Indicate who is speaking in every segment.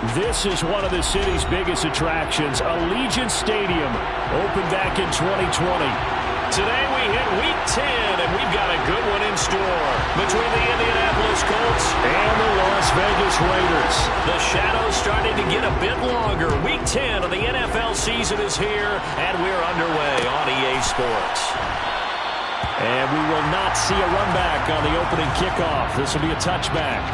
Speaker 1: This is one of the city's biggest attractions, Allegiant Stadium, opened back in 2020.
Speaker 2: Today we hit Week 10, and we've got a good one in store between the Indianapolis Colts
Speaker 1: and the Las Vegas Raiders.
Speaker 2: The shadow's starting to get a bit longer. Week 10 of the NFL season is here, and we're underway on EA Sports.
Speaker 1: And we will not see a run back on the opening kickoff. This will be a touchback.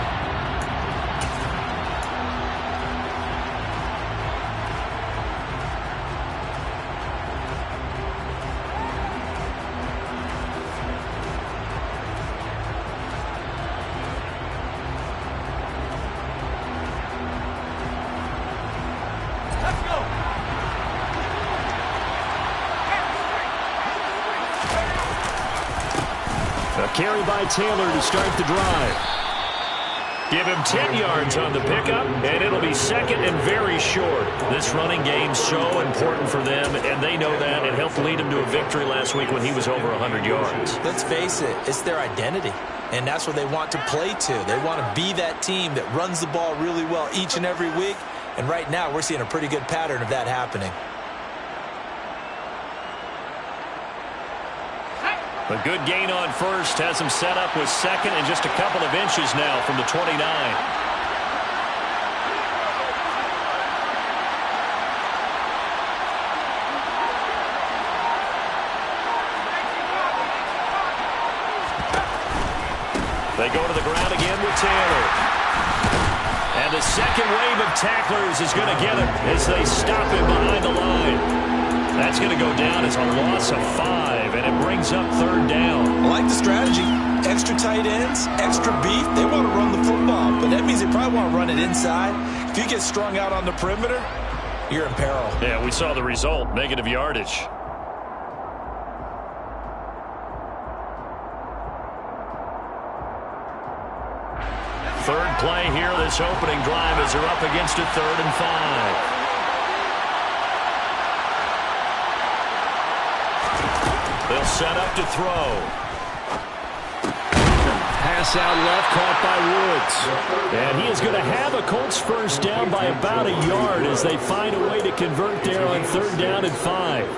Speaker 1: Carry by Taylor to start the drive.
Speaker 2: Give him 10 yards on the pickup, and it'll be second and very short. This running game's so important for them, and they know that. It helped lead him to a victory last week when he was over 100 yards.
Speaker 3: Let's face it, it's their identity, and that's what they want to play to. They want to be that team that runs the ball really well each and every week, and right now we're seeing a pretty good pattern of that happening.
Speaker 2: A good gain on first has him set up with second and just a couple of inches now from the 29. They go to the ground again with Taylor. And the second wave of tacklers is going to get him as they stop him behind the line. That's going to go down as a loss of 5, and it brings up third down.
Speaker 3: I like the strategy. Extra tight ends, extra beef. They want to run the football, but that means they probably want to run it inside. If you get strung out on the perimeter, you're in peril.
Speaker 2: Yeah, we saw the result, negative yardage. Third play here, this opening drive as they're up against a 3rd and 5. They'll set up to throw.
Speaker 1: Pass out left, caught by Woods. And he is going to have a Colts first down by about a yard as they find a way to convert there on 3rd down and 5.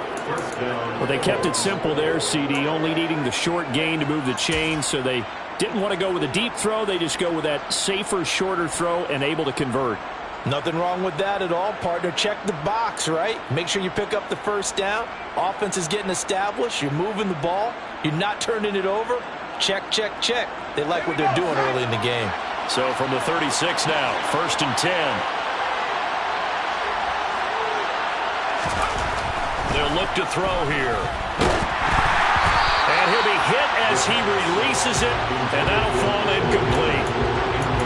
Speaker 1: Well, they kept it simple there, CD, only needing the short gain to move the chain, so they didn't want to go with a deep throw. They just go with that safer, shorter throw and able to convert.
Speaker 3: Nothing wrong with that at all, partner. Check the box, right? Make sure you pick up the first down. Offense is getting established. You're moving the ball. You're not turning it over. Check, check, check. They like what they're doing early in the game.
Speaker 2: So from the 36 now, 1st and 10. They'll look to throw here. And he'll be hit as he releases it, and that'll fall incomplete.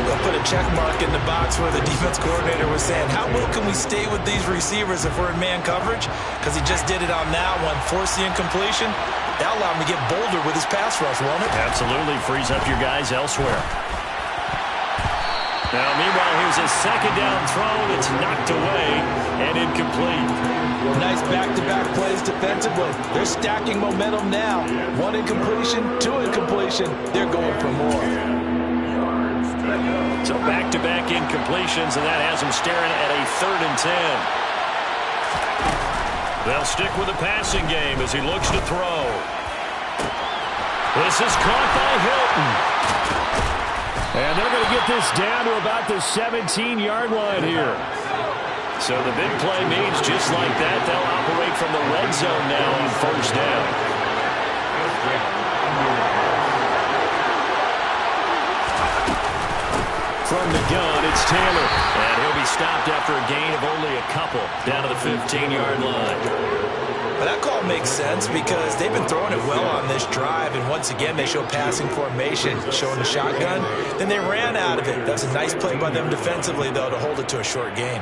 Speaker 3: They'll put a check mark in the box where the defense coordinator was saying, how well can we stay with these receivers if we're in man coverage? Because he just did it on that one, force the incompletion. That'll allow him to get bolder with his pass rush, won't it?
Speaker 2: Absolutely, frees up your guys elsewhere. Now, meanwhile, here's a 2nd down throw that's knocked away and incomplete.
Speaker 3: Nice back-to-back plays defensively. They're stacking momentum now. 1 incompletion, 2 incompletion. They're going for more.
Speaker 2: So back-to-back incompletions, and that has him staring at a 3rd and 10. They'll stick with the passing game as he looks to throw. This is caught by Hilton.
Speaker 1: And they're going to get this down to about the 17-yard line here.
Speaker 2: So the big play means just like that, they'll operate from the red zone now on 1st down.
Speaker 1: From the gun, it's Taylor.
Speaker 2: And he'll be stopped after a gain of only a couple down to the 15-yard line.
Speaker 3: Well, that call makes sense because they've been throwing it well on this drive, and once again they show passing formation, showing the shotgun. Then they ran out of it. That's a nice play by them defensively, though, to hold it to a short gain.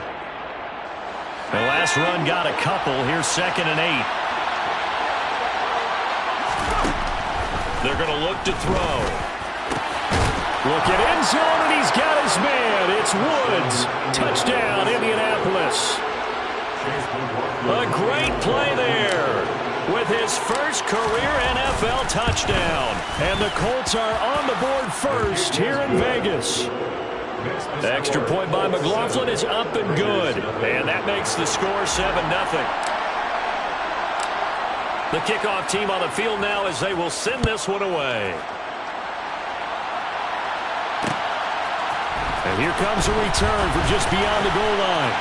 Speaker 2: The last run got a couple. Here's 2nd and 8. They're going to look to throw.
Speaker 1: Look at end zone, and he's got his man. It's Woods. Touchdown, Indianapolis.
Speaker 2: A great play there with his first career NFL touchdown.
Speaker 1: And the Colts are on the board first here in Vegas. Extra point by McLaughlin is up and good. And that makes the score 7-0. The kickoff team on the field now as they will send this one away. And here comes a return from just beyond the goal line.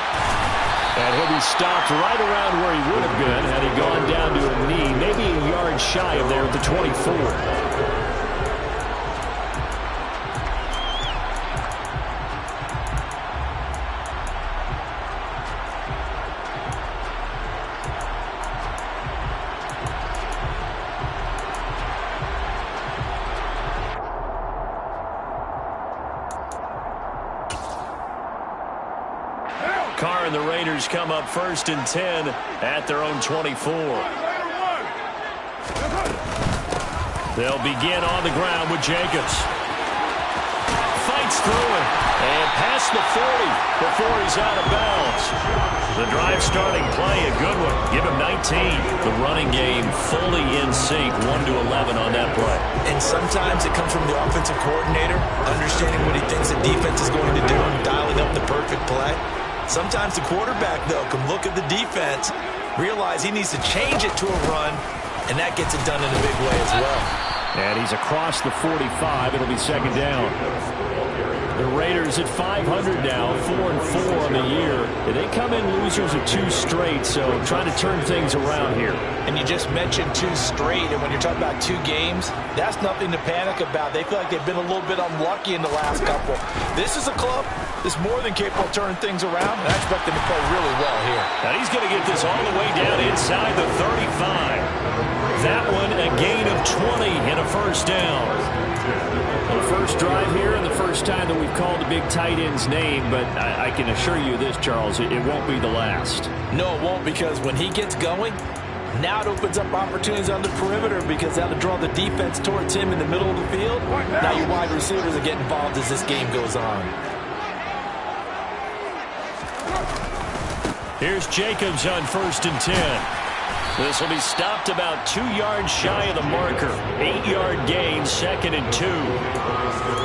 Speaker 1: And he'll be stopped right around where he would have been had he gone down to a knee, maybe a yard shy of there at the 24. Carr and the Raiders come up 1st and 10 at their own 24. They'll begin on the ground with Jacobs. Fights through it and past the 40 before he's out of bounds. The drive starting play, a good one. Give him 19. The running game fully in sync, 1-11 on that play.
Speaker 3: And sometimes it comes from the offensive coordinator, understanding what he thinks the defense is going to do and dialing up the perfect play. Sometimes the quarterback, though, can look at the defense, realize he needs to change it to a run, and that gets it done in a big way as well.
Speaker 1: And he's across the 45. It'll be 2nd down. The Raiders at 500 now, 4-4 on the year. They come in losers of 2 straight, so trying to turn things around here.
Speaker 3: And you just mentioned 2 straight, and when you're talking about 2 games, that's nothing to panic about. They feel like they've been a little bit unlucky in the last couple. This is a club that's more than capable of turning things around, and I expect them to play really well here.
Speaker 1: Now he's going to get this all the way down inside the 35. That one a gain of 20 and a 1st down. Well, the first drive here and the first time that we've called the big tight end's name, but I can assure you this, Charles, it won't be the last.
Speaker 3: No, it won't, because when he gets going, now it opens up opportunities on the perimeter because that'll draw the defense towards him in the middle of the field. Now your wide receivers are getting involved as this game goes on.
Speaker 1: Here's Jacobs on 1st and 10. This will be stopped about 2 yards shy of the marker. 8-yard gain, 2nd and 2.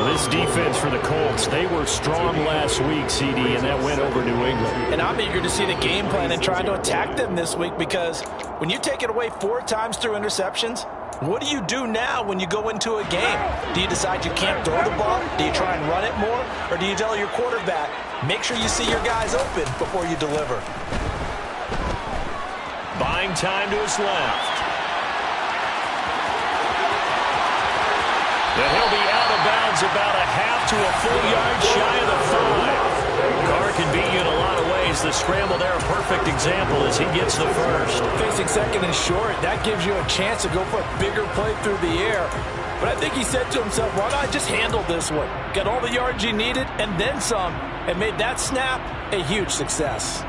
Speaker 1: This defense for the Colts, they were strong last week, CD, and that went over New England.
Speaker 3: And I'm eager to see the game plan and trying to attack them this week because when you take it away 4 times through interceptions, what do you do now when you go into a game? Do you decide you can't throw the ball? Do you try and run it more? Or do you tell your quarterback, make sure you see your guys open before you deliver?
Speaker 1: Buying time to his left. And he'll be out of bounds about a half to a full yard shy of the 5. Carr can beat you in a lot of ways. The scramble there, a perfect example as he gets the first.
Speaker 3: Facing 2nd and short, that gives you a chance to go for a bigger play through the air. But I think he said to himself, why not just handle this one? Got all the yards you needed and then some, and made that snap a huge success.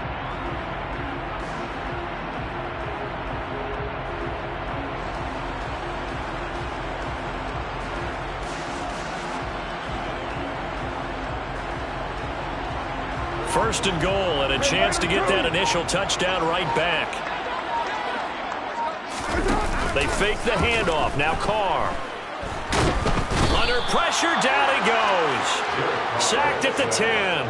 Speaker 1: First and goal and a chance to get that initial touchdown right back. They fake the handoff. Now Carr. Under pressure, down he goes. Sacked at the 10.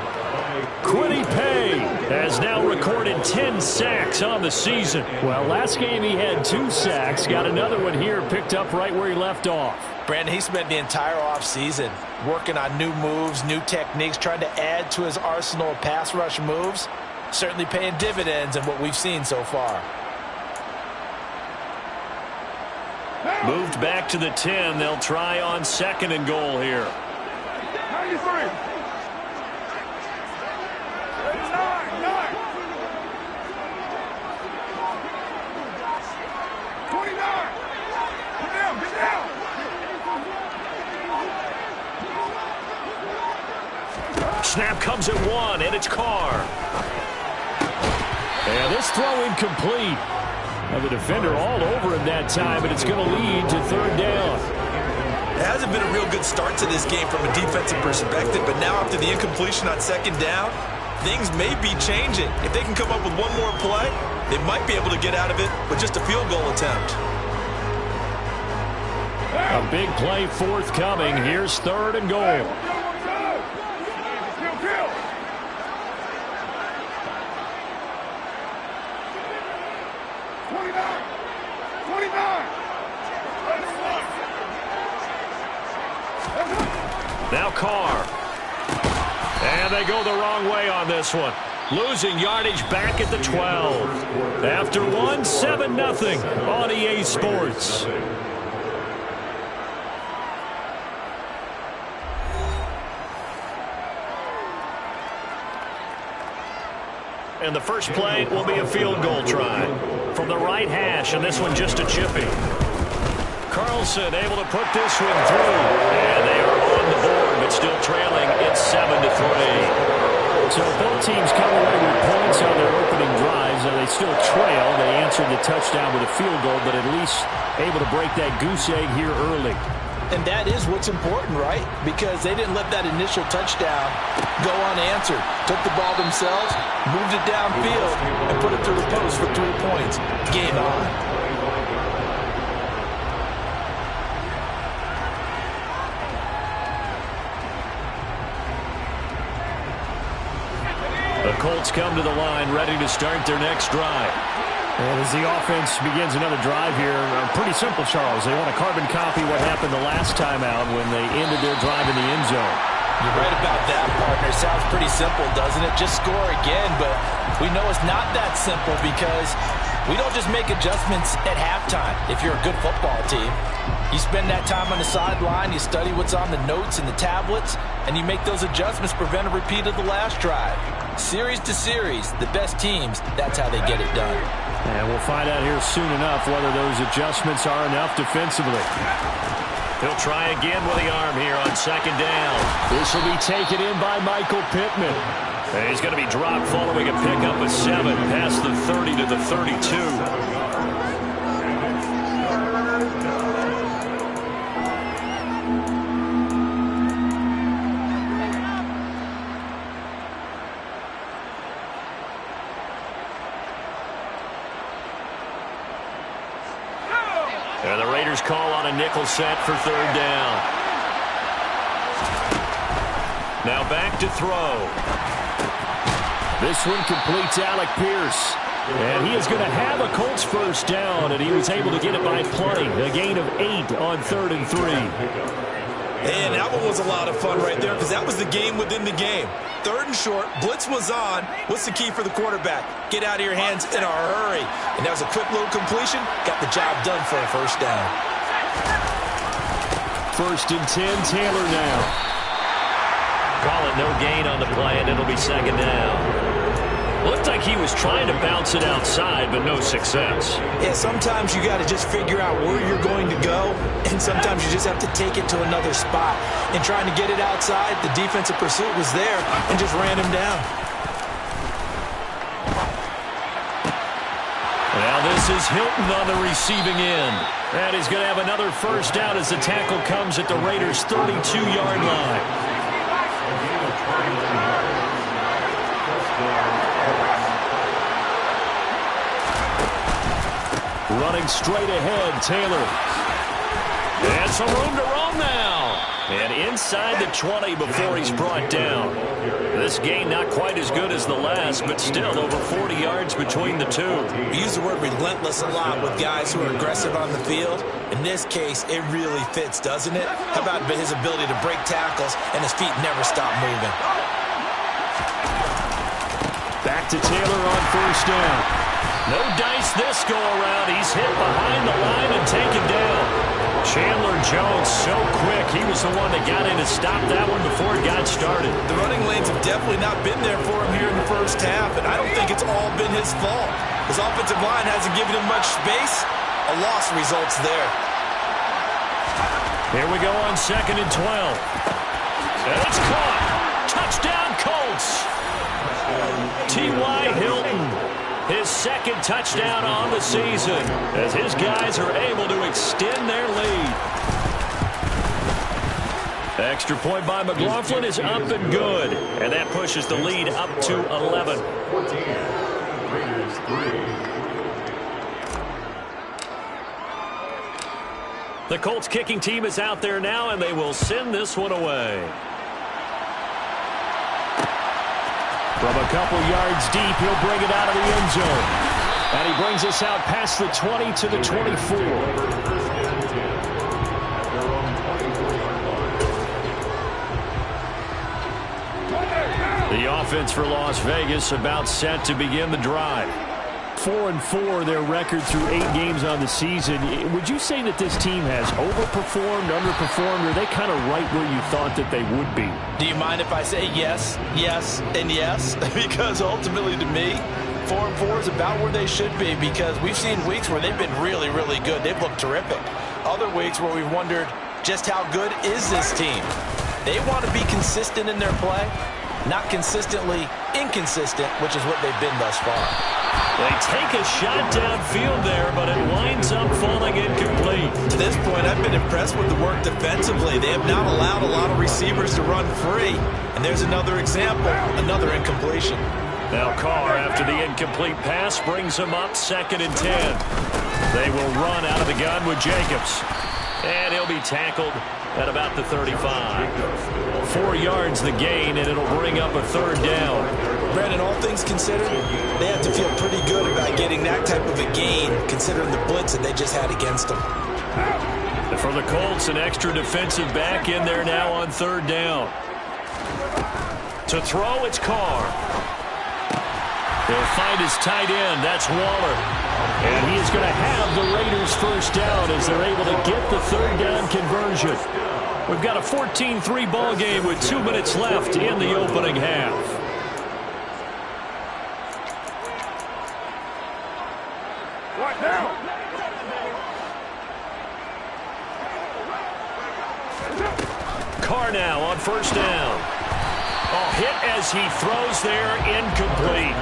Speaker 1: Kwity Paye has now recorded 10 sacks on the season. Well, last game he had 2 sacks. Got another one here, picked up right where he left off.
Speaker 3: Brandon, he spent the entire offseason working on new moves, new techniques, trying to add to his arsenal of pass rush moves. Certainly paying dividends in what we've seen so far.
Speaker 1: Moved back to the 10. They'll try on 2nd and goal here.
Speaker 4: 93.
Speaker 1: Snap comes at 1, and it's Carr. And this throw incomplete. And the defender all over him that time, and it's going to lead to 3rd down.
Speaker 3: It hasn't been a real good start to this game from a defensive perspective, but now after the incompletion on 2nd down, things may be changing. If they can come up with one more play, they might be able to get out of it with just a field goal attempt.
Speaker 1: A big play forthcoming. Here's 3rd and goal.
Speaker 4: 29.
Speaker 2: Now Carr. And they go the wrong way on this one. Losing yardage back at the 12. After one, 7-0 on EA Sports. And the first play will be a field goal try from the right hash, and this one just a chippy. Carlson able to put this one through, and they are on the board, but still trailing. It's 7-3.
Speaker 1: So both teams come away with points on their opening drives. Now they still trail. They answered the touchdown with a field goal, but at least able to break that goose egg here early.
Speaker 3: And that is what's important, right? Because they didn't let that initial touchdown go unanswered. Took the ball themselves, moved it downfield, and put it through the post for 3 points. Game on.
Speaker 2: The Colts come to the line, ready to start their next drive.
Speaker 1: And as the offense begins another drive here, pretty simple, Charles. They want to carbon copy what happened the last time out when they ended their drive in the end zone.
Speaker 3: You're right about that, partner. Sounds pretty simple, doesn't it? Just score again, but we know it's not that simple because we don't just make adjustments at halftime if you're a good football team. You spend that time on the sideline, you study what's on the notes and the tablets, and you make those adjustments to prevent a repeat of the last drive. Series to series, the best teams, that's how they get it done.
Speaker 1: And we'll find out here soon enough whether those adjustments are enough defensively.
Speaker 2: He'll try again with the arm here on second down.
Speaker 1: This will be taken in by Michael Pittman.
Speaker 2: And he's going to be dropped following a pickup of 7 past the 30 to the 32. And the Raiders call on a nickel set for third down. Now back to throw.
Speaker 1: This one completes Alec Pierce. And he is going to have a Colts first down, and he was able to get it by plenty. A gain of 8 on 3rd and 3.
Speaker 5: And that one was a lot of fun right there because that was the game within the game. 3rd and short, blitz was on. What's the key for the quarterback? Get out of your hands in a hurry. And that was a quick little completion. Got the job done for a first down.
Speaker 1: 1st and 10, Taylor now.
Speaker 2: Call it no gain on the play, and it'll be second down. Looked like he was trying to bounce it outside, but no success.
Speaker 5: Yeah, sometimes you got to just figure out where you're going to go, and sometimes you just have to take it to another spot. And trying to get it outside, the defensive pursuit was there and just ran him down.
Speaker 2: Now this is Hilton on the receiving end. And he's going to have another first down as the tackle comes at the Raiders' 32-yard line.
Speaker 1: Running straight ahead, Taylor.
Speaker 2: And some room to roam now. And inside the 20 before he's brought down. This gain not quite as good as the last, but still over 40 yards between the two.
Speaker 5: We use the word relentless a lot with guys who are aggressive on the field. In this case, it really fits, doesn't it? How about his ability to break tackles and his feet never stop moving?
Speaker 1: Back to Taylor on first down.
Speaker 2: No dice this go-around. He's hit behind the line and taken down. Chandler Jones so quick. He was the one that got in to stop that one before it got started.
Speaker 5: The running lanes have definitely not been there for him here in the first half, and I don't think it's all been his fault. His offensive line hasn't given him much space. A loss results there.
Speaker 2: Here we go on 2nd and 12. And it's caught. Touchdown, Colts. T.Y. Hilton. His 2nd touchdown on the season as his guys are able to extend their lead. Extra point by McLaughlin is up and good. And that pushes the lead up to 11. The Colts kicking team is out there now, and they will send this one away.
Speaker 1: From a couple yards deep, he'll bring it out of the end zone. And he brings us out past the 20 to the 24. The offense for Las Vegas about set to begin the drive. 4-4 their record through 8 games on the season. Would you say that this team has overperformed, underperformed, or are they kind of right where you thought that they would be?
Speaker 3: Do you mind if I say yes, yes, and yes? Because ultimately to me, 4-4 is about where they should be, because we've seen weeks where they've been really, really good. They've looked terrific. Other weeks where we've wondered just how good is this team. They want to be consistent in their play, not consistently inconsistent, which is what they've been thus far.
Speaker 1: They take a shot downfield there, but it winds up falling incomplete.
Speaker 5: To this point, I've been impressed with the work defensively. They have not allowed a lot of receivers to run free. And there's another example, another incompletion.
Speaker 1: Now Carr, after the incomplete pass, brings him up 2nd and 10. They will run out of the gun with Jacobs. And he'll be tackled at about the 35. 4 yards the gain, and it'll bring up a 3rd down.
Speaker 5: Brandon, all things considered, they have to feel pretty good about getting that type of a gain, considering the blitz that they just had against them.
Speaker 1: And for the Colts, an extra defensive back in there now on 3rd down. To throw, it's Carr. He'll find his tight end. That's Waller. And he is going to have the Raiders' 1st down as they're able to get the 3rd down conversion. We've got a 14-3 ball game with 2 minutes left in the opening half.
Speaker 4: Right now.
Speaker 1: Carr now on 1st down. Oh, hit as he throws there, incomplete.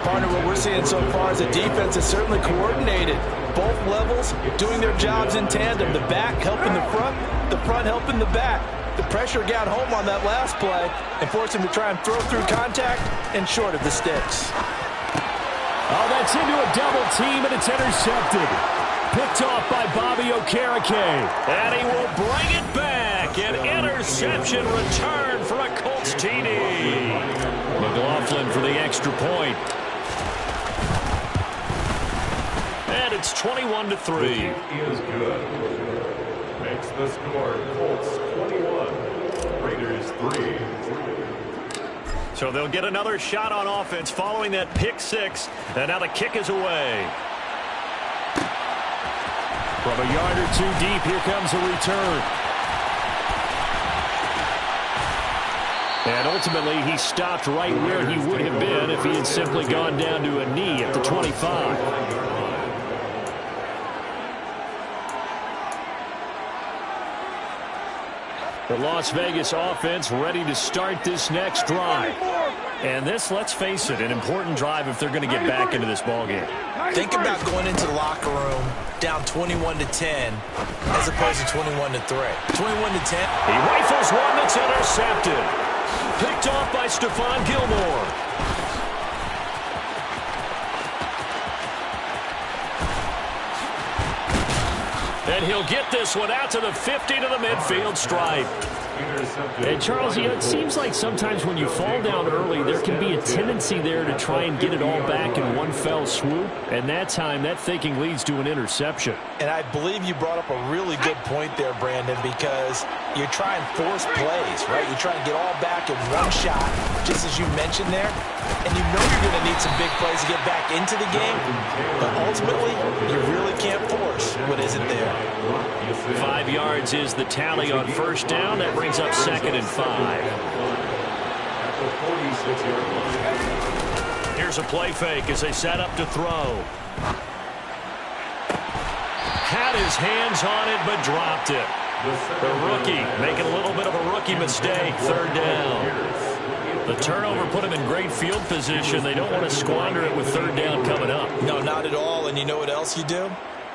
Speaker 3: Partner, what we're seeing so far is the defense is certainly coordinated. Both levels doing their jobs in tandem. The back helping the front helping the back. The pressure got home on that last play and forced him to try and throw through contact and short of the sticks.
Speaker 1: Oh, that's into a double team, and it's intercepted. Picked off by Bobby Okereke. And he will bring it back. An interception return for a Colts TD. McLaughlin for the extra point. And it's 21-3.
Speaker 4: Is good. Makes the score Colts 21, Raiders 3.
Speaker 1: So they'll get another shot on offense following that pick 6. And now the kick is away. From a yard or 2 deep, here comes a return. And ultimately, he stopped right where he would have been if he had simply gone down to a knee at the 25. The Las Vegas offense ready to start this next drive. And this, let's face it, an important drive if they're going to get back into this ballgame.
Speaker 5: Think about going into the locker room down 21-10 as opposed to 21-3. 21-10.
Speaker 1: He rifles one that's intercepted. Picked off by Stephon Gilmore. And he'll get this one out to the 50 to the midfield stripe. And Charles, you know, it seems like sometimes when you fall down early, there can be a tendency there to try and get it all back in one fell swoop. And that time, that thinking leads to an interception.
Speaker 3: And I believe you brought up a really good point there, Brandon, because you try and force plays, right? You try and get all back in one shot, just as you mentioned there. And you know you're going to need some big plays to get back into the game. But ultimately, you really can't force what isn't there.
Speaker 1: 5 yards is the tally on 1st down. That brings up 2nd and 5. Here's a play fake as they set up to throw. Had his hands on it, but dropped it. The rookie making a little bit of a rookie mistake. 3rd down. The turnover put him in great field position. They don't want to squander it with 3rd down coming up.
Speaker 5: No, not at all. And you know what else you do?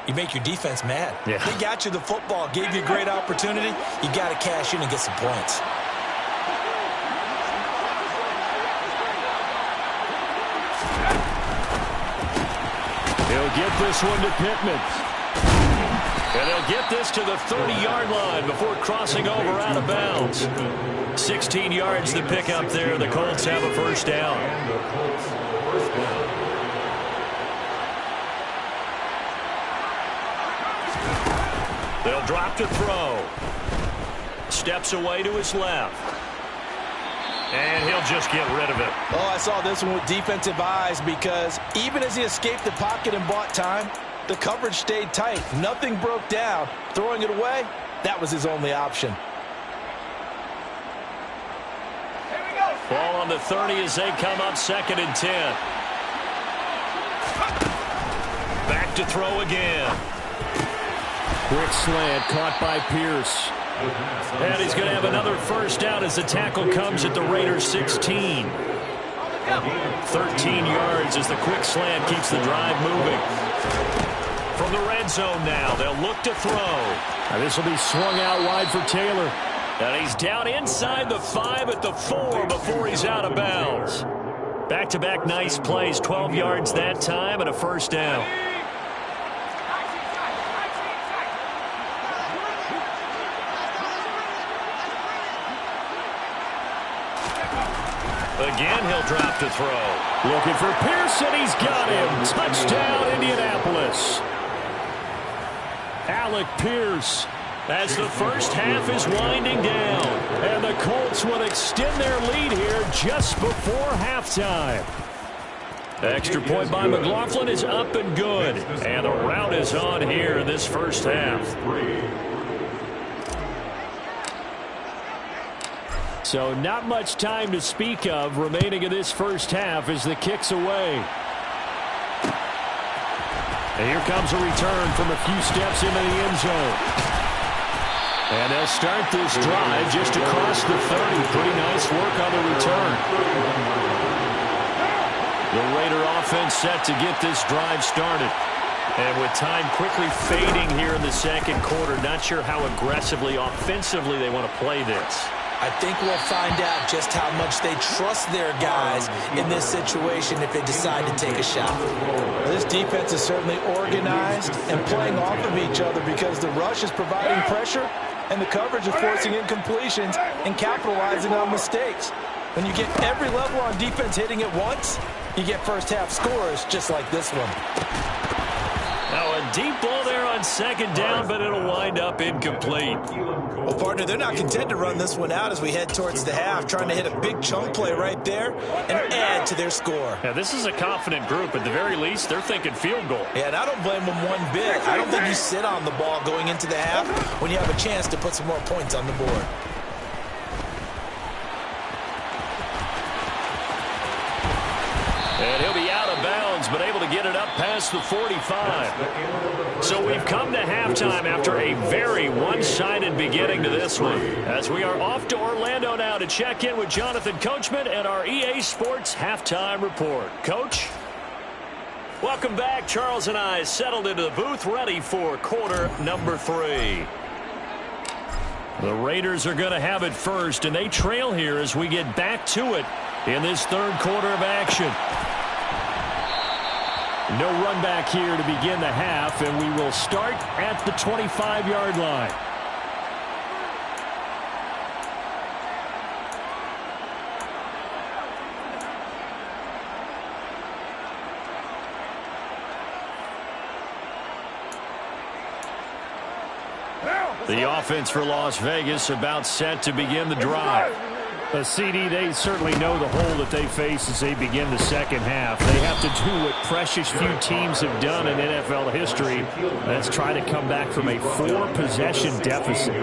Speaker 5: You make your defense mad.
Speaker 1: Yeah.
Speaker 5: They got you the football, gave you a great opportunity. You got to cash in and get some points.
Speaker 1: He'll get this one to Pittman. And they'll get this to the 30-yard line before crossing over out of bounds. 16 yards to pick up there. The Colts have a 1st down.
Speaker 2: They'll drop to throw. Steps away to his left. And he'll just get rid of it.
Speaker 3: Oh, I saw this one with defensive eyes because even as he escaped the pocket and bought time, the coverage stayed tight. Nothing broke down. Throwing it away, that was his only option.
Speaker 2: Ball on the 30 as they come up 2nd and 10. Back to throw again.
Speaker 1: Quick slant caught by Pierce.
Speaker 2: And he's going to have another first down as the tackle comes at the Raiders 16. 13 yards as the quick slant keeps the drive moving. From the red zone now, they'll look to throw.
Speaker 1: Now this will be swung out wide for Taylor.
Speaker 2: And he's down inside the 5 at the 4 before he's out of bounds. Back-to-back nice plays, 12 yards that time and a first down. Again, he'll drop to throw.
Speaker 1: Looking for Pearson. He's got him. Touchdown, Indianapolis. Alec Pierce.
Speaker 2: As the first half is winding down.
Speaker 1: And the Colts will extend their lead here just before halftime.
Speaker 2: Extra point by McLaughlin is up and good. And the route is on here in this first half.
Speaker 1: So not much time to speak of remaining in this first half as the kick's away. And here comes a return from a few steps into the end zone. And they'll start this drive just across the 30. Pretty nice work on the return.
Speaker 2: The Raider offense set to get this drive started. And with time quickly fading here in the second quarter, not sure how aggressively, offensively they want to play this.
Speaker 3: I think we'll find out just how much they trust their guys in this situation if they decide to take a shot. This defense is certainly organized and playing off of each other because the rush is providing pressure and the coverage is forcing incompletions and capitalizing on mistakes. When you get every level on defense hitting at once, you get first half scores just like this one.
Speaker 2: Now a deep ball there on 2nd down, but it'll wind up incomplete.
Speaker 5: Well, partner, they're not content to run this one out as we head towards the half, trying to hit a big chunk play right there and add to their score.
Speaker 2: Yeah, this is a confident group. At the very least, they're thinking field goal.
Speaker 5: Yeah, and I don't blame them one bit. I don't think you sit on the ball going into the half when you have a chance to put some more points on the board.
Speaker 2: And he'll be out of bounds, but able to get it up past the 45. So we've come to halftime after a very one-sided beginning to this one. As we are off to Orlando now to check in with Jonathan Coachman and our EA Sports Halftime Report. Coach? Welcome back. Charles and I settled into the booth ready for quarter number 3. The Raiders are going to have it first, and they trail here as we get back to it in this third quarter of action. No run back here to begin the half, and we will start at the 25-yard line. The offense for Las Vegas about set to begin the drive. CD, they certainly know the hole that they face as they begin the second half. They have to do what precious few teams have done in NFL history. That's try to come back from a 4-possession deficit.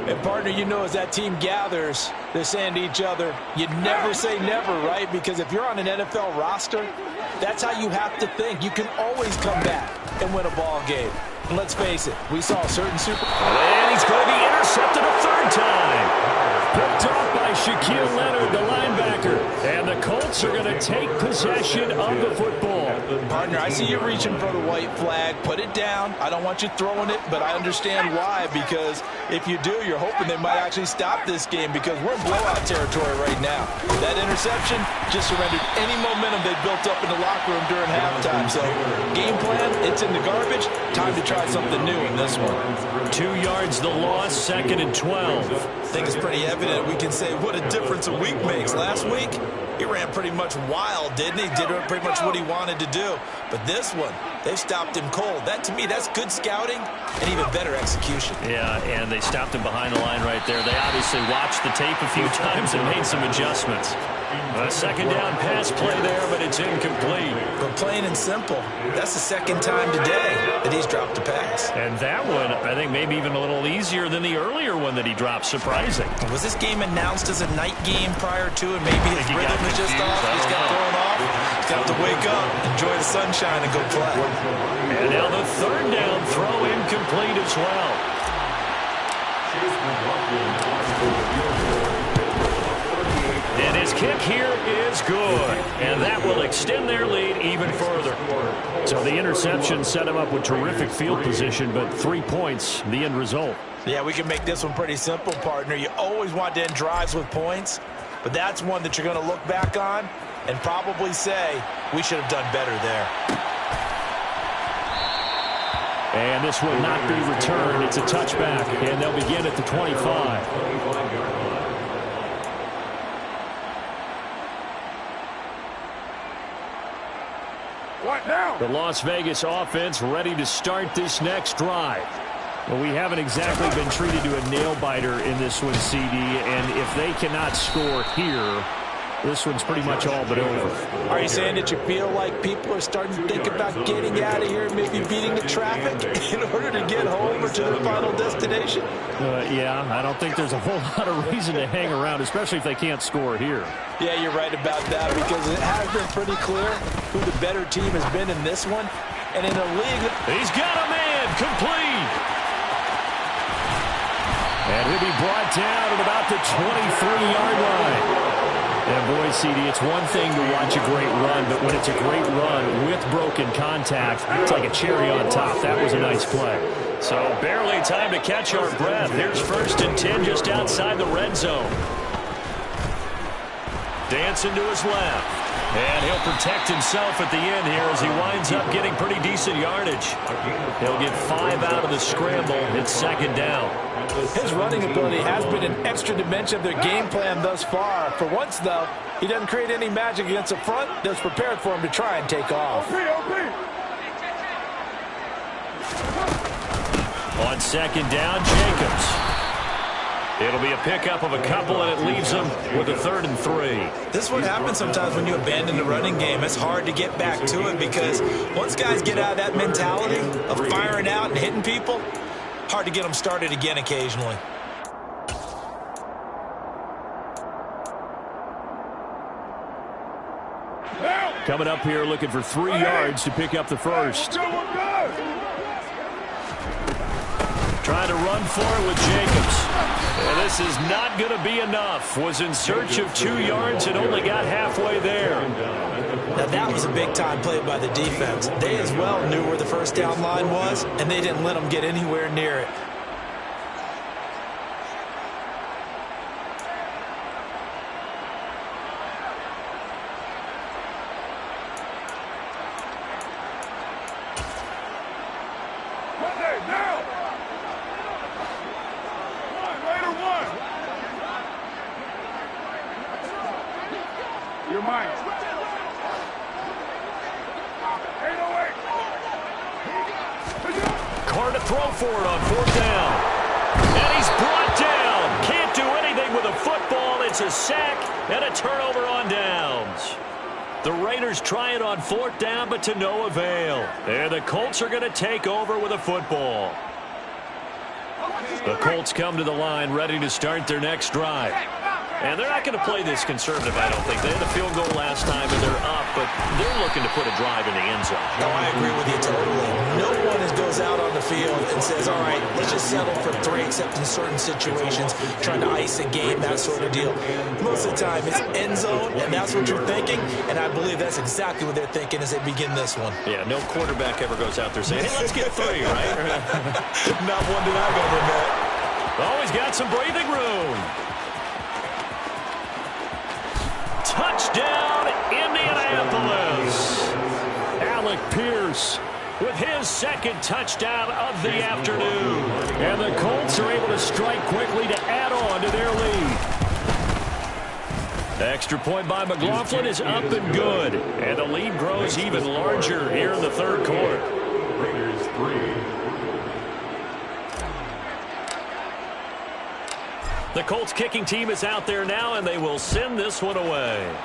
Speaker 3: And partner, you know, as that team gathers, they're saying to each other, you never say never, right? Because if you're on an NFL roster, that's how you have to think. You can always come back and win a ball game. And let's face it, we saw a certain Super Bowl.
Speaker 2: And he's going to be intercepted a third time.
Speaker 1: Picked off by Shaquille Leonard, the linebacker. And the Colts are going to take possession of the football.
Speaker 3: Partner, I see you reaching for the white flag. Put it down. I don't want you throwing it, but I understand why. Because if you do, you're hoping they might actually stop this game because we're in blowout territory right now. That interception, just surrendered any momentum they built up in the locker room during halftime. So, game plan, it's in the garbage. Time to try something new in this one.
Speaker 1: 2 yards the loss, 2nd and 12.
Speaker 5: I think it's pretty evident we can say what a difference a week makes. Last week, he ran pretty much wild, didn't he? Did pretty much what he wanted to do. But this one, they stopped him cold. That, to me, that's good scouting and even better execution.
Speaker 1: Yeah, and they stopped him behind the line right there. They obviously watched the tape a few times and made some adjustments. A second down pass play there, but it's incomplete.
Speaker 5: But plain and simple, that's the second time today that he's dropped a pass.
Speaker 1: And that one, I think, maybe even a little easier than the earlier one that he dropped. Surprising.
Speaker 5: Was this game announced as a night game prior to it? Maybe his rhythm is just off. He's got thrown off. He's got to wake up, enjoy the sunshine, and go play.
Speaker 1: And now the third down throw incomplete as well. And his kick here is good. And that will extend their lead even further. So the interception set him up with terrific field position, but 3 points, the end result.
Speaker 3: Yeah, we can make this one pretty simple, partner. You always want to end drives with points, but that's one that you're going to look back on and probably say, we should have done better there.
Speaker 1: And this will not be returned. It's a touchback, and they'll begin at the 25.
Speaker 4: What now?
Speaker 1: The Las Vegas offense ready to start this next drive. Well, we haven't exactly been treated to a nail-biter in this one, CD, and if they cannot score here, this one's pretty much all but over.
Speaker 3: Are you saying that you feel like people are starting to think about getting out of here, maybe beating the traffic in order to get home or to their final destination?
Speaker 1: Yeah, I don't think there's a whole lot of reason to hang around, especially if they can't score here.
Speaker 3: Yeah, you're right about that, because it has been pretty clear who the better team has been in this one. And in a league...
Speaker 1: He's got a man, complete! And he'll be brought down at about the 23-yard line. And boy, CD, it's one thing to watch a great run, but when it's a great run with broken contact, it's like a cherry on top. That was a nice play. So barely time to catch our breath. Here's 1st and 10 just outside the red zone. Dancing to his left. And he'll protect himself at the end here as he winds up getting pretty decent yardage. He'll get 5 out of the scramble. It's 2nd down.
Speaker 3: His running ability has been an extra dimension of their game plan thus far. For once, though, he doesn't create any magic against the front that's prepared for him to try and take off.
Speaker 1: On 2nd down, Jacobs. It'll be a pickup of a couple, and it leaves them with a 3rd and 3.
Speaker 5: This is what happens sometimes when you abandon the running game. It's hard to get back to it because once guys get out of that mentality of firing out and hitting people, hard to get them started again occasionally.
Speaker 1: Coming up here looking for 3 yards to pick up the first. Trying to run for it with Jacobs. And this is not going to be enough. Was in search of 2 yards and only got halfway there.
Speaker 5: Now that was a big-time play by the defense. They as well knew where the first down line was, and they didn't let them get anywhere near it.
Speaker 4: Your mind. 808.
Speaker 1: Carr to throw for it on 4th down. And he's brought down. Can't do anything with a football. It's a sack and a turnover on downs. The Raiders try it on 4th down, but to no avail. And the Colts are going to take over with a football. The Colts come to the line ready to start their next drive. And they're not going to play this conservative, I don't think. They had a field goal last time, and they're up, but they're looking to put a drive in the end zone.
Speaker 5: No, I agree with you totally. No one goes out on the field and says, all right, let's just settle for 3, except in certain situations, trying to ice a game, that sort of deal. Most of the time, it's end zone, and that's what you're thinking, and I believe that's exactly what they're thinking as they begin this one.
Speaker 1: Yeah, no quarterback ever goes out there saying, hey, let's get 3, right?
Speaker 5: Not one that I've ever met.
Speaker 1: Always got some breathing room. Touchdown, Pierce with his second touchdown of the afternoon. And the Colts are able to strike quickly to add on to their lead. Extra point by McLaughlin is up and good. And the lead grows even larger here in the third quarter.
Speaker 4: Raiders 3.
Speaker 1: The Colts kicking team is out there now, and they will send this one away.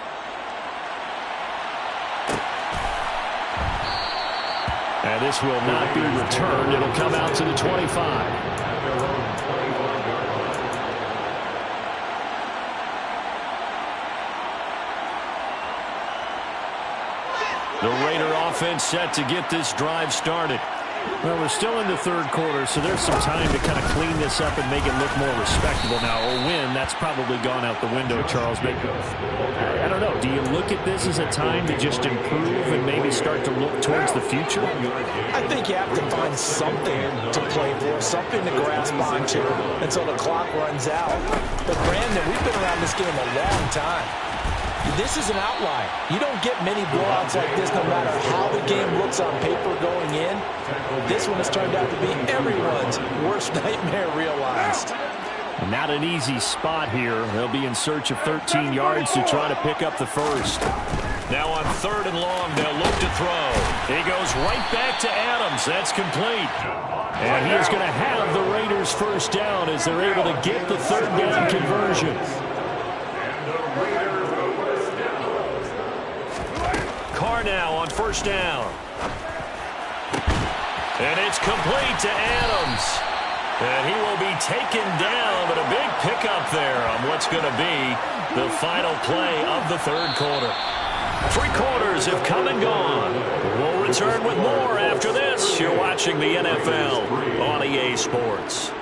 Speaker 1: And this will not be returned. It'll come out to the 25. The Raider offense set to get this drive started. Well, we're still in the third quarter, so there's some time to kind of clean this up and make it look more respectable. Now, a win, that's probably gone out the window, Charles. Maybe, I don't know. Do you look at this as a time to just improve and maybe start to look towards the future?
Speaker 3: I think you have to find something to play for, something to grasp onto until the clock runs out. But, Brandon, we've been around this game a long time. This is an outlier. You don't get many blowouts like this no matter how the game looks on paper going in. This one has turned out to be everyone's worst nightmare realized.
Speaker 1: Not an easy spot here. They'll be in search of 13 yards to try to pick up the first. Now on 3rd and long, they'll look to throw. He goes right back to Adams. That's complete. And he is going to have the Raiders first down as they're able to get the 3rd down conversion. Carr now on 1st down. And it's complete to Adams. And he will be taken down, but a big pickup there on what's going to be the final play of the 3rd quarter. 3 quarters have come and gone. We'll return with more after this. You're watching the NFL on EA Sports.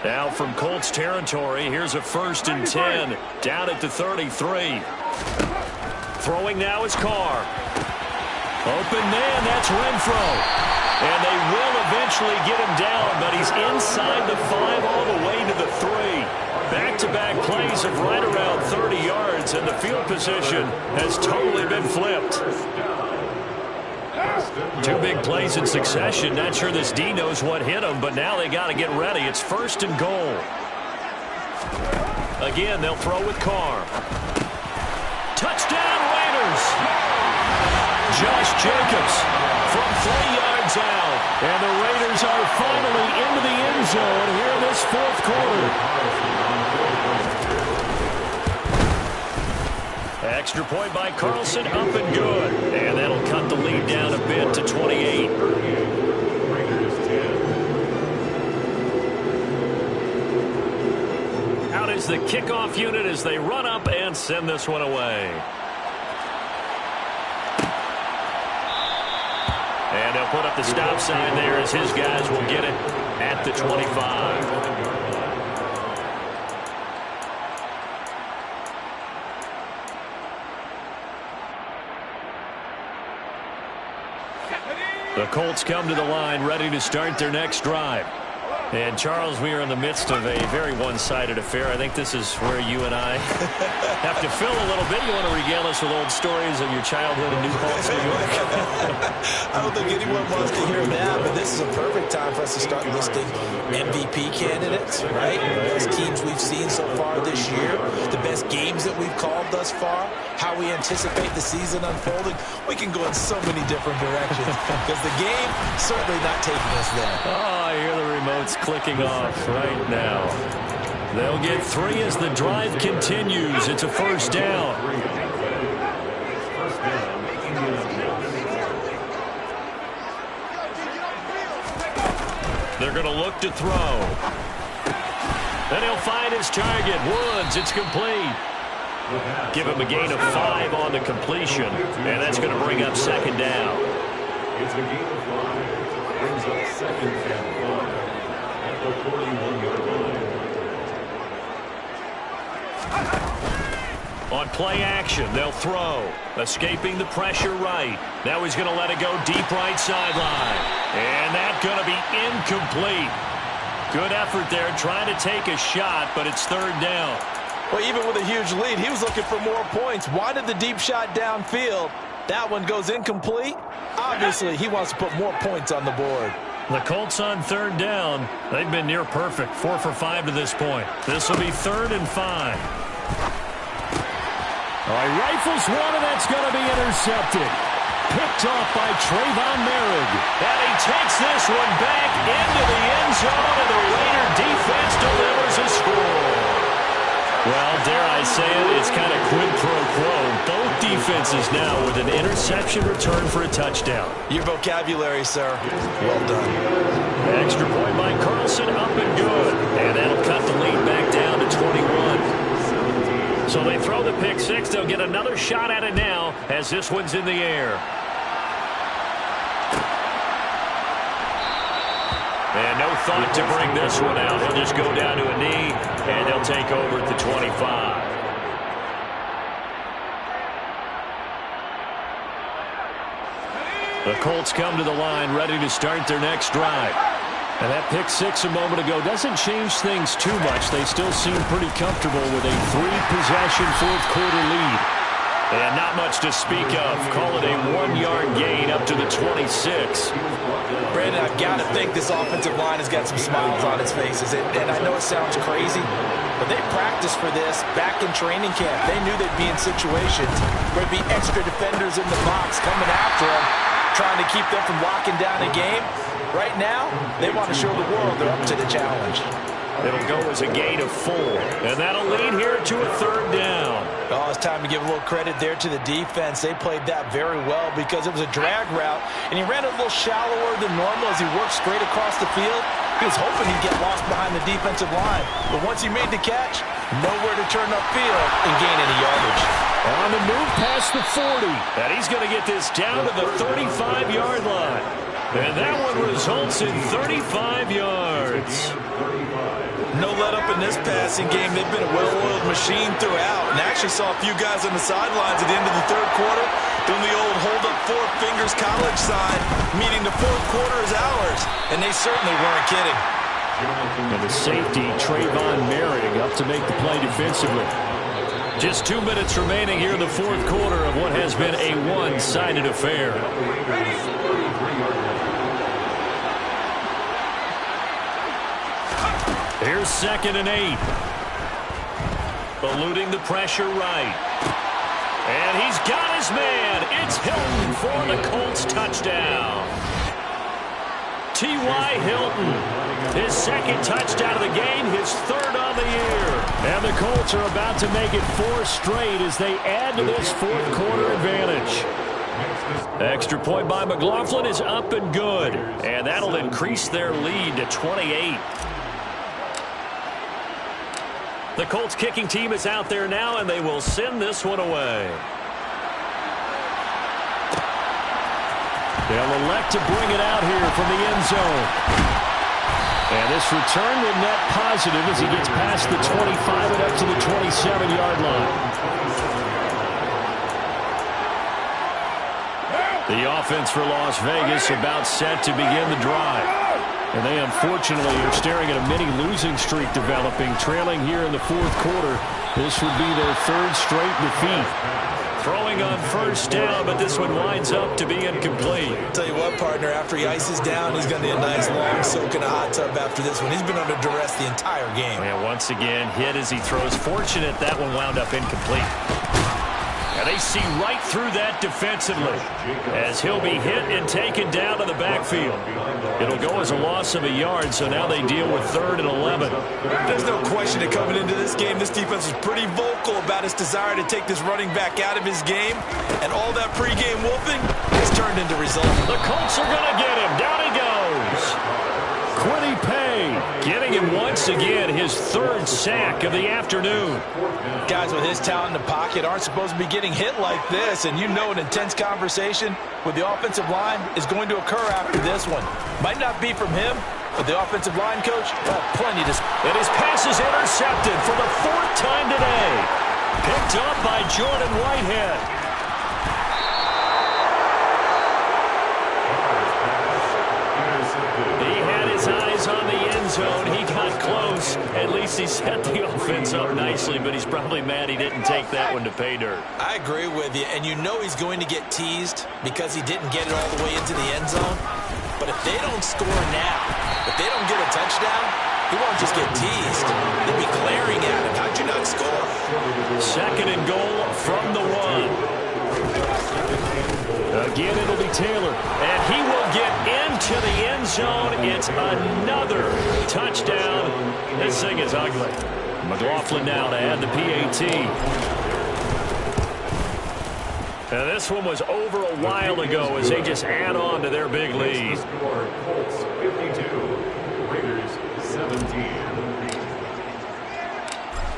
Speaker 1: Now from Colts territory, here's a 1st and 10 down at the 33. Throwing now is Carr. Open man, that's Renfro. And they will eventually get him down, but he's inside the 5 all the way to the 3. Back-to-back plays of right around 30 yards, and the field position has totally been flipped. 2 big plays in succession. Not sure this D knows what hit him, but now they got to get ready. It's 1st and goal. Again, they'll throw with Carr. Touchdown, Raiders! Josh Jacobs from 3 yards out. And the Raiders are finally into the end zone here in this 4th quarter. Extra point by Carlson, up and good. And that'll cut the lead down a bit to 28. Out is the kickoff unit as they run up and send this one away. And they'll put up the stop sign there as his guys will get it at the 25. The Colts come to the line ready to start their next drive. And, Charles, we are in the midst of a very one-sided affair. I think this is where you and I have to fill a little bit. You want to regale us with old stories of your childhood in New Paltz, New York?
Speaker 3: I don't think anyone wants to hear that, but this is a perfect time for us to start listing MVP candidates, right? The best teams we've seen so far this year, the best games that we've called thus far, how we anticipate the season unfolding. We can go in so many different directions because the game certainly not taking us there.
Speaker 1: Oh, I hear the remotes clicking off right now. They'll get 3 as the drive continues. It's a 1st down. They're going to look to throw. Then he'll find his target, Woods. It's complete.
Speaker 2: Give him a gain of 5 on the completion, and that's going to bring up second down.
Speaker 4: It's a gain of 5. Brings up second and 5 at the 41-yard line.
Speaker 2: On play action, they'll throw. Escaping the pressure right. Now he's going to let it go deep right sideline. And that's going to be incomplete. Good effort there trying to take a shot, but it's third down.
Speaker 3: Well, even with a huge lead, he was looking for more points. Wanted the deep shot downfield. That one goes incomplete. Obviously, he wants to put more points on the board.
Speaker 1: The Colts on third down. They've been near perfect. 4 for 5 to this point. This will be 3rd and 5. All right, rifles one, and that's going to be intercepted. Picked off by Trayvon Merrick.
Speaker 2: And he takes this one back into the end zone, and the Raider defense delivers a score.
Speaker 1: Well, dare I say it, it's kind of quid pro quo. Both defenses now with an interception return for a touchdown.
Speaker 3: Your vocabulary, sir. Well done.
Speaker 1: Extra point by Carlson, up and good. And that'll cut the lead back down to 21. So they throw the pick six. They'll get another shot at it now as this one's in the air.
Speaker 2: And no thought to bring this one out. He'll just go down to a knee, and they'll take over at the 25.
Speaker 1: The Colts come to the line ready to start their next drive. And that pick six a moment ago doesn't change things too much. They still seem pretty comfortable with a 3-possession fourth-quarter lead.
Speaker 2: And not much to speak of. Call it a 1-yard gain up to the 26.
Speaker 3: Brandon, I've got to think this offensive line has got some smiles on its faces. And I know it sounds crazy, but they practiced for this back in training camp. They knew they'd be in situations where there'd be extra defenders in the box coming after them, trying to keep them from locking down a game. Right now, they want to show the world they're up to the challenge.
Speaker 2: It'll go as a gain of 4.
Speaker 1: And that'll lead here to a third down.
Speaker 3: Oh, it's time to give a little credit there to the defense. They played that very well because it was a drag route, and he ran a little shallower than normal as he worked straight across the field. He was hoping he'd get lost behind the defensive line. But once he made the catch, nowhere to turn upfield and gain any yardage.
Speaker 1: On the move past the 40.
Speaker 2: And he's going to get this down to the 35-yard line. And that one results in 35 yards.
Speaker 5: No let-up in this passing game. They've been a well-oiled machine throughout. And actually saw a few guys on the sidelines at the end of the third quarter doing the old hold-up 4 fingers college sign, meaning the fourth quarter is ours. And they certainly weren't kidding.
Speaker 1: And the safety, Trayvon Merrick, up to make the play defensively.
Speaker 2: Just 2 minutes remaining here in the fourth quarter of what has been a one-sided affair.
Speaker 1: Here's 2nd and 8.
Speaker 2: Eluding the pressure right. And he's got his man. It's Hilton for the Colts touchdown. T.Y. Hilton, his 2nd touchdown of the game, his 3rd on the year.
Speaker 1: And the Colts are about to make it 4 straight as they add to this fourth quarter advantage.
Speaker 2: Extra point by McLaughlin is up and good. And that'll increase their lead to 28. The Colts kicking team is out there now, and they will send this one away.
Speaker 1: They'll elect to bring it out here from the end zone. And this return will net positive as he gets past the 25 and up to the 27-yard line. The offense for Las Vegas about set to begin the drive. And they unfortunately are staring at a mini losing streak developing, trailing here in the fourth quarter. This would be their 3rd straight defeat.
Speaker 2: Throwing on first down, but this one winds up to be incomplete.
Speaker 5: Tell you what, partner, after he ices down, he's going to need a nice long soak in a hot tub after this one. He's been under duress the entire game.
Speaker 2: And once again, hit as he throws. Fortunate that one wound up incomplete. And they see right through that defensively as he'll be hit and taken down to the backfield. It'll go as a loss of a yard, so now they deal with 3rd and 11.
Speaker 5: There's no question that coming into this game, this defense was pretty vocal about its desire to take this running back out of his game, and all that pregame wolfing has turned into results.
Speaker 2: The Colts are going to get him. Down he goes.
Speaker 1: Kwity Paye Getting him once again, his third sack of the afternoon.
Speaker 3: Guys with his talent in the pocket aren't supposed to be getting hit like this, and you know an intense conversation with the offensive line is going to occur after this one. Might not be from him, but the offensive line coach, plenty to...
Speaker 1: And his pass is intercepted for the fourth time today. Picked up by Jordan Whitehead. On the end zone, he got close. At least he set the offense up nicely, but he's probably mad he didn't take that one to pay dirt.
Speaker 3: I agree with you, and you know he's going to get teased because he didn't get it all the way into the end zone. But if they don't score now, if they don't get a touchdown, he won't just get teased. They'll be glaring at him. How'd you not score?
Speaker 1: Second and goal from the one. Again, it'll be Taylor, and he will get into the end zone. It's another touchdown. This thing is ugly. McLaughlin now to add the PAT. And this one was over a while ago as they just add on to their big lead.
Speaker 4: Colts 52, Raiders 17.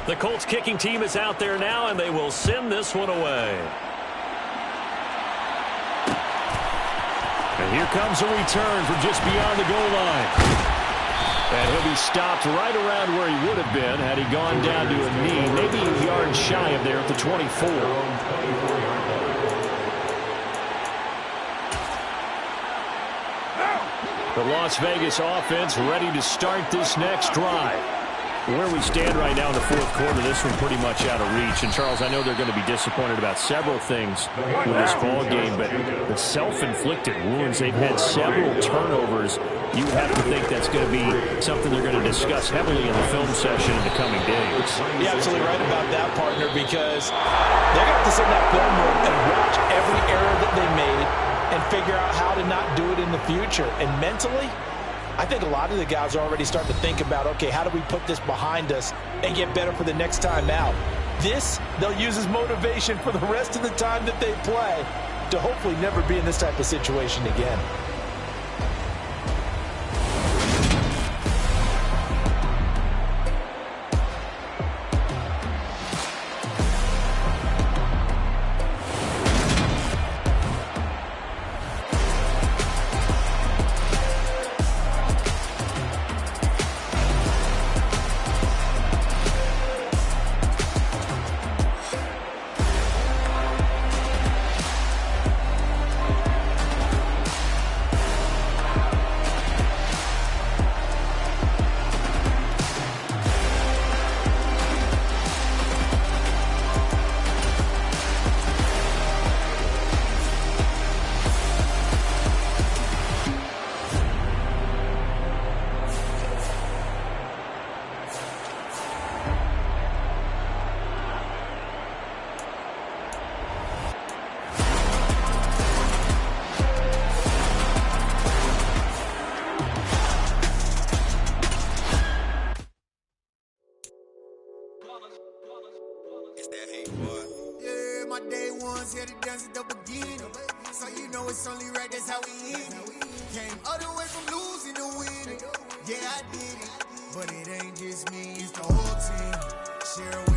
Speaker 1: The Colts kicking team is out there now, and they will send this one away. And here comes a return from just beyond the goal line. And he'll be stopped right around where he would have been had he gone down to a knee, maybe a yard shy of there at the 24. The Las Vegas offense ready to start this next drive. Where we stand right now in the fourth quarter, this one pretty much out of reach. And, Charles, I know they're going to be disappointed about several things with this ball game, but the self-inflicted wounds, they've had several turnovers. You have to think that's going to be something they're going to discuss heavily in the film session in the coming days.
Speaker 3: You're absolutely right about that, partner, because they're going to have to sit in that film room and watch every error that they made and figure out how to not do it in the future. And mentally, I think a lot of the guys are already starting to think about, okay, how do we put this behind us and get better for the next time out? This, they'll use as motivation for the rest of the time that they play to hopefully never be in this type of situation again.
Speaker 6: Yeah, my day ones here to dance at the beginning. So you know it's only right, that's how we end it. Came all the way from losing to winning. Yeah, I did it. But it ain't just me, it's the whole team. Share